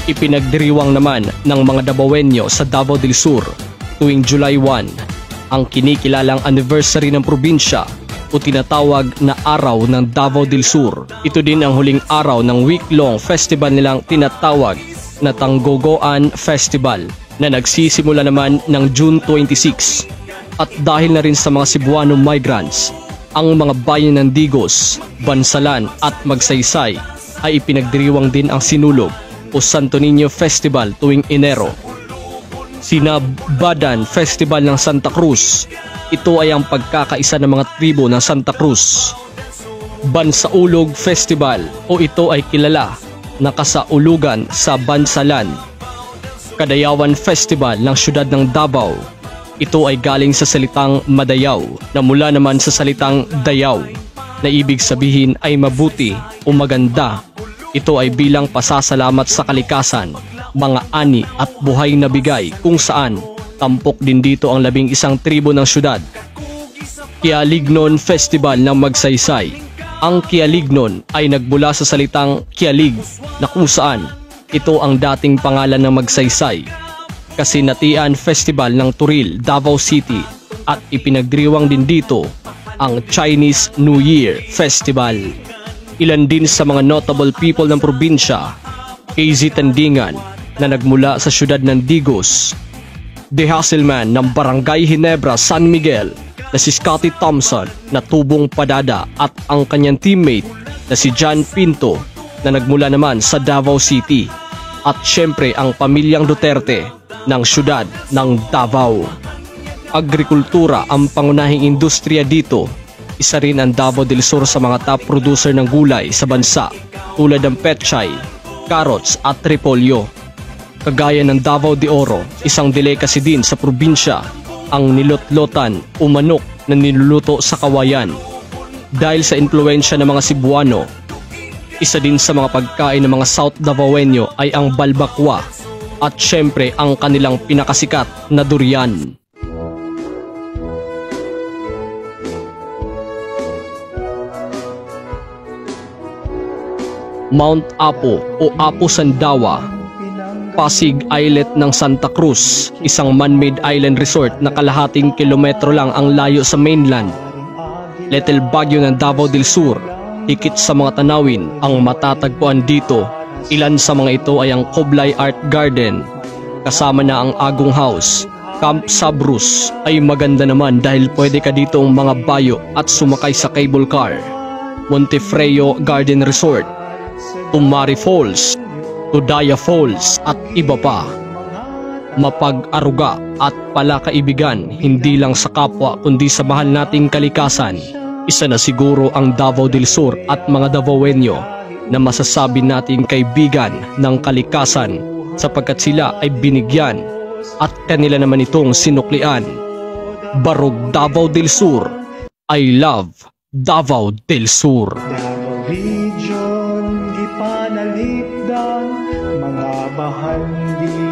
Ipinagdiriwang naman ng mga Davaoenyo sa Davao del Sur tuwing July 1 ang kinikilalang anniversary ng probinsya o tinatawag na Araw ng Davao del Sur. Ito din ang huling araw ng week-long festival nilang tinatawag na Tanggogoan Festival na nagsisimula naman ng June 26. At dahil na rin sa mga Cebuano migrants, ang mga bayan ng Digos, Bansalan at Magsaysay ay ipinagdiriwang din ang Sinulog o Santo Niño Festival tuwing Enero. Sinabadan Festival ng Santa Cruz. Ito ay ang pagkakaisa ng mga tribo ng Santa Cruz. Bansaulog Festival o ito ay kilala na kasaulugan sa Bansalan. Kadayawan Festival ng siyudad ng Davao. Ito ay galing sa salitang Madayaw na mula naman sa salitang Dayaw na ibig sabihin ay mabuti o maganda. Ito ay bilang pasasalamat sa kalikasan, mga ani at buhay na bigay kung saan tampok din dito ang 11 tribo ng syudad. Kialignon Festival ng Magsaysay. Ang Kialignon ay nagmula sa salitang Kialig na kung saan ito ang dating pangalan ng Magsaysay. Kasinatian Festival ng Turil, Davao City at ipinagdiriwang din dito ang Chinese New Year Festival. Ilan din sa mga notable people ng probinsya, KZ Tandingan na nagmula sa siyudad ng Digos, The Hasselman ng Barangay Ginebra, San Miguel na si Scotty Thompson na tubong padada at ang kanyang teammate na si John Pinto na nagmula naman sa Davao City at syempre ang pamilyang Duterte ng siyudad ng Davao. Agrikultura ang pangunahing industriya dito. Isa rin ang Davao del Sur sa mga top producer ng gulay sa bansa tulad ng pechay, carrots at repolyo. Kagaya ng Davao de Oro, isang delicacy din sa probinsya ang nilotlotan o manok na niluluto sa kawayan. Dahil sa impluensya ng mga Cebuano, isa din sa mga pagkain ng mga South Davaoenyo ay ang balbakwa at syempre ang kanilang pinakasikat na durian. Mount Apo o Apo Sandawa, Pasig Islet ng Santa Cruz, isang man-made island resort na kalahating kilometro lang ang layo sa mainland. Little Baguio ng Davao del Sur, higit sa mga tanawin ang matatagpuan dito. Ilan sa mga ito ay ang Coblay Art Garden, kasama na ang Agong House. Camp Sabrus ay maganda naman dahil pwede ka ditong mga bayo at sumakay sa cable car. Montefreo Garden Resort, Tumari Falls, Tudaya Falls at iba pa. Mapag-aruga at palakaibigan hindi lang sa kapwa kundi sa mahal nating kalikasan. Isa na siguro ang Davao del Sur at mga Davaoenyo na masasabi nating kaibigan ng kalikasan sapagkat sila ay binigyan at kanila naman itong sinuklian. Barug Davao del Sur, I love Davao del Sur. Davao Region, di panalipdan, mga bahandi